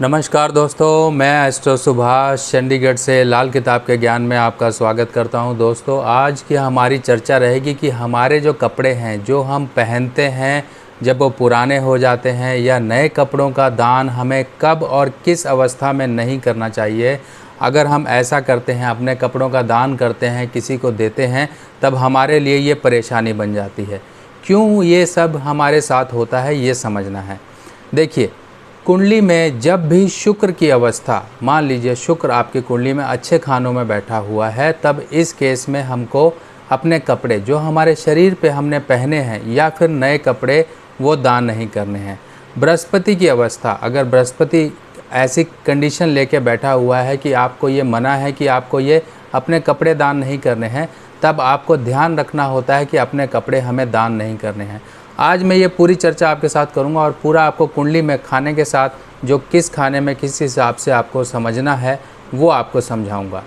नमस्कार दोस्तों, मैं एस्ट्रो सुभाष चंडीगढ़ से लाल किताब के ज्ञान में आपका स्वागत करता हूं। दोस्तों, आज की हमारी चर्चा रहेगी कि हमारे जो कपड़े हैं जो हम पहनते हैं जब वो पुराने हो जाते हैं या नए कपड़ों का दान हमें कब और किस अवस्था में नहीं करना चाहिए। अगर हम ऐसा करते हैं, अपने कपड़ों का दान करते हैं, किसी को देते हैं, तब हमारे लिए ये परेशानी बन जाती है। क्यों ये सब हमारे साथ होता है, ये समझना है। देखिए, कुंडली में जब भी शुक्र की अवस्था, मान लीजिए शुक्र आपकी कुंडली में अच्छे खानों में बैठा हुआ है, तब इस केस में हमको अपने कपड़े जो हमारे शरीर पे हमने पहने हैं या फिर नए कपड़े वो दान नहीं करने हैं। बृहस्पति की अवस्था, अगर बृहस्पति ऐसी कंडीशन लेके बैठा हुआ है कि आपको ये मना है कि आपको ये अपने कपड़े दान नहीं करने हैं, तब आपको ध्यान रखना होता है कि अपने कपड़े हमें दान नहीं करने हैं। आज मैं ये पूरी चर्चा आपके साथ करूंगा और पूरा आपको कुंडली में खाने के साथ जो किस खाने में किस हिसाब से आपको समझना है वो आपको समझाऊंगा।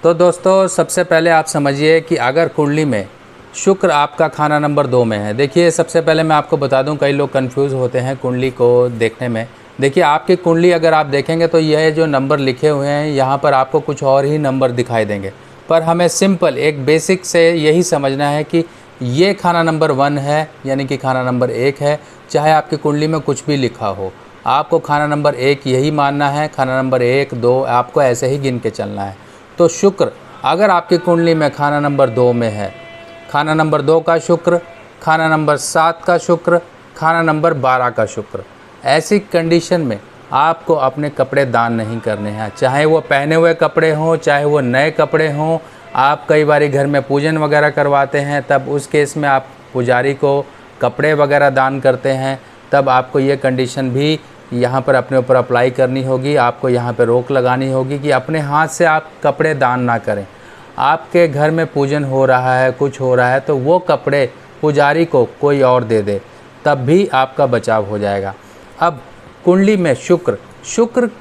तो दोस्तों, सबसे पहले आप समझिए कि अगर कुंडली में शुक्र आपका खाना नंबर 2 में है। देखिए, सबसे पहले मैं आपको बता दूं, कई लोग कंफ्यूज होते हैं कुंडली को देखने में। देखिए, आपकी कुंडली अगर आप देखेंगे तो यह जो नंबर लिखे हुए हैं यहाँ पर आपको कुछ और ही नंबर दिखाई देंगे, पर हमें सिंपल एक बेसिक से यही समझना है कि ये खाना नंबर 1 है, यानी कि खाना नंबर 1 है। चाहे आपकी कुंडली में कुछ भी लिखा हो, आपको खाना नंबर 1 यही मानना है। खाना नंबर 1, 2 आपको ऐसे ही गिन के चलना है। तो शुक्र अगर आपकी कुंडली में खाना नंबर 2 में है, खाना नंबर 2 का शुक्र, खाना नंबर 7 का शुक्र, खाना नंबर 12 का शुक्र, ऐसी कंडीशन में आपको अपने कपड़े दान नहीं करने हैं। चाहे वो पहने हुए कपड़े हों, चाहे वो नए कपड़े हों। आप कई बार घर में पूजन वगैरह करवाते हैं, तब उस केस में आप पुजारी को कपड़े वगैरह दान करते हैं, तब आपको ये कंडीशन भी यहाँ पर अपने ऊपर अप्लाई करनी होगी। आपको यहाँ पर रोक लगानी होगी कि अपने हाथ से आप कपड़े दान ना करें। आपके घर में पूजन हो रहा है, कुछ हो रहा है, तो वो कपड़े पुजारी को कोई और दे दे, तब भी आपका बचाव हो जाएगा। अब कुंडली में शुक्र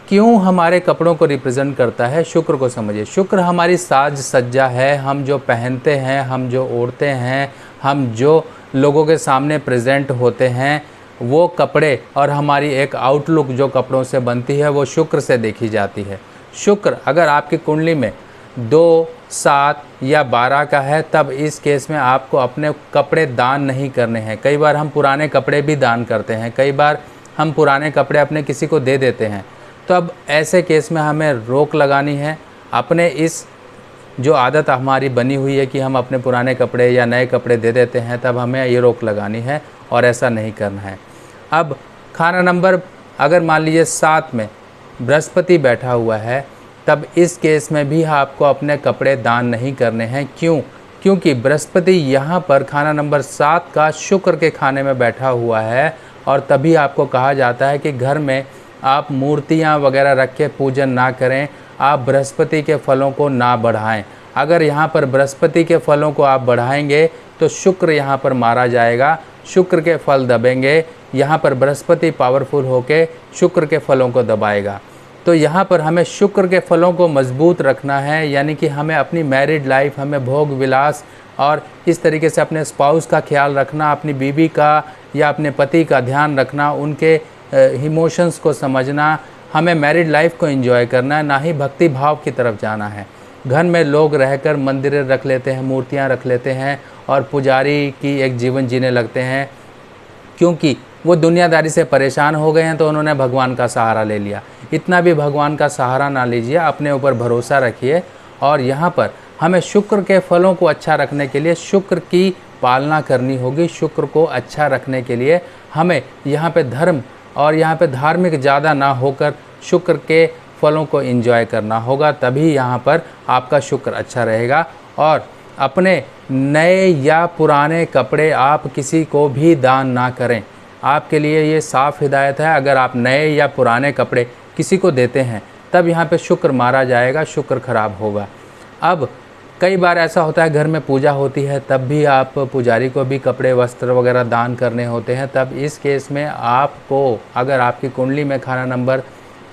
क्यों हमारे कपड़ों को रिप्रेजेंट करता है, शुक्र को समझिए। शुक्र हमारी साज सज्जा है, हम जो पहनते हैं, हम जो ओढ़ते हैं, हम जो लोगों के सामने प्रेजेंट होते हैं, वो कपड़े और हमारी एक आउटलुक जो कपड़ों से बनती है वो शुक्र से देखी जाती है। शुक्र अगर आपकी कुंडली में 2, 7 या 12 का है, तब इस केस में आपको अपने कपड़े दान नहीं करने हैं। कई बार हम पुराने कपड़े भी दान करते हैं, कई बार हम पुराने कपड़े अपने किसी को दे देते हैं। तो अब ऐसे केस में हमें रोक लगानी है। अपने इस जो आदत हमारी बनी हुई है कि हम अपने पुराने कपड़े या नए कपड़े दे देते हैं, तब हमें ये रोक लगानी है और ऐसा नहीं करना है। अब खाना नंबर अगर मान लीजिए 7 में बृहस्पति बैठा हुआ है, तब इस केस में भी आपको अपने कपड़े दान नहीं करने हैं। क्योंकि बृहस्पति यहाँ पर खाना नंबर 7 का शुक्र के खाने में बैठा हुआ है, और तभी आपको कहा जाता है कि घर में आप मूर्तियाँ वगैरह रख के पूजन ना करें, आप बृहस्पति के फलों को ना बढ़ाएं। अगर यहाँ पर बृहस्पति के फलों को आप बढ़ाएंगे तो शुक्र यहाँ पर मारा जाएगा, शुक्र के फल दबेंगे। यहाँ पर बृहस्पति पावरफुल होके शुक्र के फलों को दबाएगा। तो यहाँ पर हमें शुक्र के फलों को मजबूत रखना है, यानी कि हमें अपनी मैरिड लाइफ, हमें भोग विलास और इस तरीके से अपने स्पाउस का ख्याल रखना, अपनी बीवी का या अपने पति का ध्यान रखना, उनके इमोशंस को समझना। हमें मैरिड लाइफ को एंजॉय करना है, ना ही भक्ति भाव की तरफ जाना है। घर में लोग रहकर मंदिरें रख लेते हैं, मूर्तियां रख लेते हैं और पुजारी की एक जीवन जीने लगते हैं, क्योंकि वो दुनियादारी से परेशान हो गए हैं, तो उन्होंने भगवान का सहारा ले लिया। इतना भी भगवान का सहारा ना लीजिए, अपने ऊपर भरोसा रखिए। और यहाँ पर हमें शुक्र के फलों को अच्छा रखने के लिए शुक्र की पालना करनी होगी। शुक्र को अच्छा रखने के लिए हमें यहाँ पे धर्म और यहाँ पे धार्मिक ज़्यादा ना होकर शुक्र के फलों को एंजॉय करना होगा, तभी यहाँ पर आपका शुक्र अच्छा रहेगा। और अपने नए या पुराने कपड़े आप किसी को भी दान ना करें। आपके लिए ये साफ़ हिदायत है। अगर आप नए या पुराने कपड़े किसी को देते हैं, तब यहाँ पे शुक्र मारा जाएगा, शुक्र खराब होगा। अब कई बार ऐसा होता है घर में पूजा होती है, तब भी आप पुजारी को भी कपड़े वस्त्र वगैरह दान करने होते हैं। तब इस केस में आपको, अगर आपकी कुंडली में खाना नंबर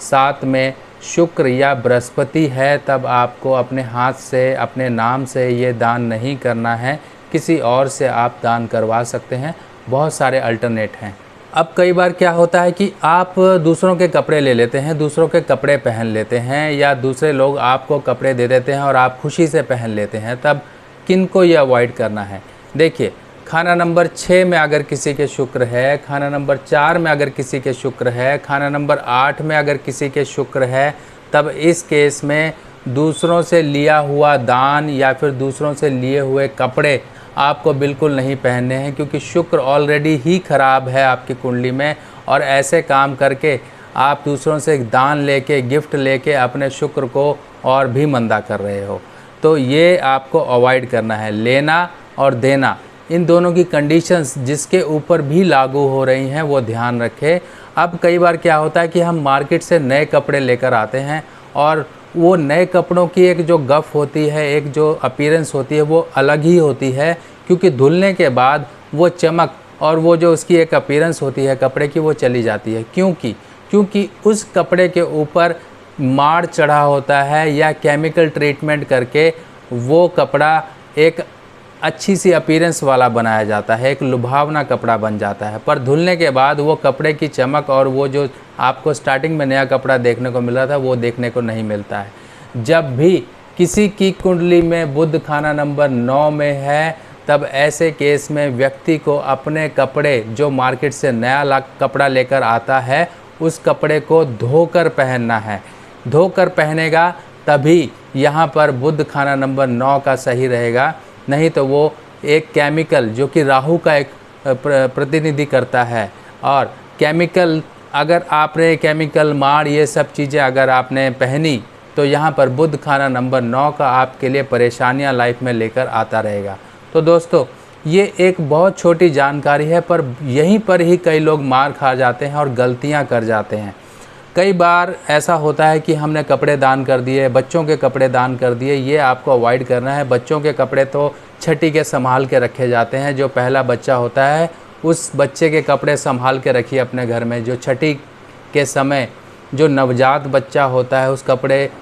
7 में शुक्र या बृहस्पति है, तब आपको अपने हाथ से, अपने नाम से ये दान नहीं करना है। किसी और से आप दान करवा सकते हैं, बहुत सारे अल्टरनेट हैं। अब कई बार क्या होता है कि आप दूसरों के कपड़े ले लेते हैं, दूसरों के कपड़े पहन लेते हैं, या दूसरे लोग आपको कपड़े दे देते हैं और आप खुशी से पहन लेते हैं। तब किन को ये अवॉइड करना है? देखिए, खाना नंबर 6 में अगर किसी के शुक्र है, खाना नंबर 4 में अगर किसी के शुक्र है, खाना नंबर 8 में अगर किसी के शुक्र है, तब इस केस में दूसरों से लिया हुआ दान या फिर दूसरों से लिए हुए कपड़े आपको बिल्कुल नहीं पहनने हैं, क्योंकि शुक्र ऑलरेडी ही ख़राब है आपकी कुंडली में। और ऐसे काम करके आप दूसरों से दान लेके, गिफ्ट लेके अपने शुक्र को और भी मंदा कर रहे हो। तो ये आपको अवॉइड करना है। लेना और देना, इन दोनों की कंडीशंस जिसके ऊपर भी लागू हो रही हैं वो ध्यान रखें। अब कई बार क्या होता है कि हम मार्केट से नए कपड़े लेकर आते हैं और वो नए कपड़ों की एक जो गफ़ होती है, एक जो अपीयरेंस होती है, वो अलग ही होती है, क्योंकि धुलने के बाद वो चमक और वो जो उसकी एक अपीयरेंस होती है कपड़े की, वो चली जाती है। क्योंकि उस कपड़े के ऊपर माड़ चढ़ा होता है या केमिकल ट्रीटमेंट करके वो कपड़ा एक अच्छी सी अपीयरेंस वाला बनाया जाता है, एक लुभावना कपड़ा बन जाता है। पर धुलने के बाद वो कपड़े की चमक और वो जो आपको स्टार्टिंग में नया कपड़ा देखने को मिला था, वो देखने को नहीं मिलता है। जब भी किसी की कुंडली में बुध खाना नंबर 9 में है, तब ऐसे केस में व्यक्ति को अपने कपड़े जो मार्केट से नया कपड़ा लेकर आता है, उस कपड़े को धोकर पहनना है। धोकर पहनेगा तभी यहाँ पर बुध खाना नंबर 9 का सही रहेगा, नहीं तो वो एक केमिकल जो कि राहु का एक प्रतिनिधि करता है। और केमिकल, अगर आपने केमिकल, माड़, ये सब चीज़ें अगर आपने पहनी, तो यहाँ पर बुध खाना नंबर 9 का आपके लिए परेशानियाँ लाइफ में लेकर आता रहेगा। तो दोस्तों, ये एक बहुत छोटी जानकारी है, पर यहीं पर ही कई लोग मार खा जाते हैं और गलतियाँ कर जाते हैं। कई बार ऐसा होता है कि हमने कपड़े दान कर दिए, बच्चों के कपड़े दान कर दिए। ये आपको अवॉइड करना है। बच्चों के कपड़े तो छठी के संभाल के रखे जाते हैं। जो पहला बच्चा होता है, उस बच्चे के कपड़े संभाल के रखिए अपने घर में। जो छठी के समय जो नवजात बच्चा होता है,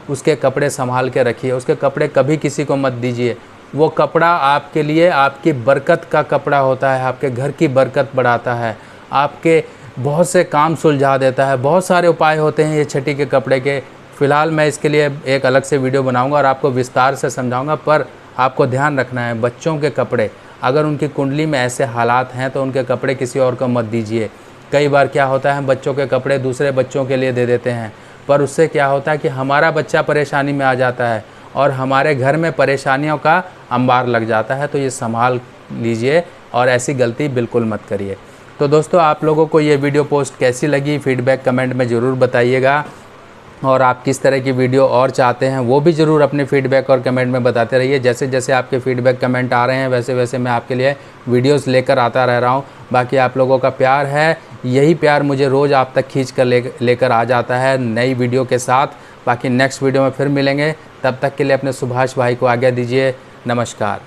उसके कपड़े संभाल के रखिए। उसके कपड़े कभी किसी को मत दीजिए। वो कपड़ा आपके लिए आपकी बरकत का कपड़ा होता है, आपके घर की बरकत बढ़ाता है, आपके बहुत से काम सुलझा देता है। बहुत सारे उपाय होते हैं ये छठी के कपड़े के। फ़िलहाल मैं इसके लिए एक अलग से वीडियो बनाऊंगा और आपको विस्तार से समझाऊंगा। पर आपको ध्यान रखना है, बच्चों के कपड़े, अगर उनकी कुंडली में ऐसे हालात हैं तो उनके कपड़े किसी और को मत दीजिए। कई बार क्या होता है, हम बच्चों के कपड़े दूसरे बच्चों के लिए दे देते हैं, पर उससे क्या होता है कि हमारा बच्चा परेशानी में आ जाता है और हमारे घर में परेशानियों का अंबार लग जाता है। तो ये संभाल लीजिए और ऐसी गलती बिल्कुल मत करिए। तो दोस्तों, आप लोगों को ये वीडियो पोस्ट कैसी लगी, फीडबैक कमेंट में ज़रूर बताइएगा। और आप किस तरह की वीडियो और चाहते हैं, वो भी ज़रूर अपने फीडबैक और कमेंट में बताते रहिए। जैसे जैसे आपके फीडबैक कमेंट आ रहे हैं, वैसे वैसे मैं आपके लिए वीडियोस लेकर आता रह रहा हूँ। बाकी आप लोगों का प्यार है, यही प्यार मुझे रोज़ आप तक खींच कर लेकर आ जाता है नई वीडियो के साथ। बाकी नेक्स्ट वीडियो में फिर मिलेंगे, तब तक के लिए अपने सुभाष भाई को आज्ञा दीजिए। नमस्कार।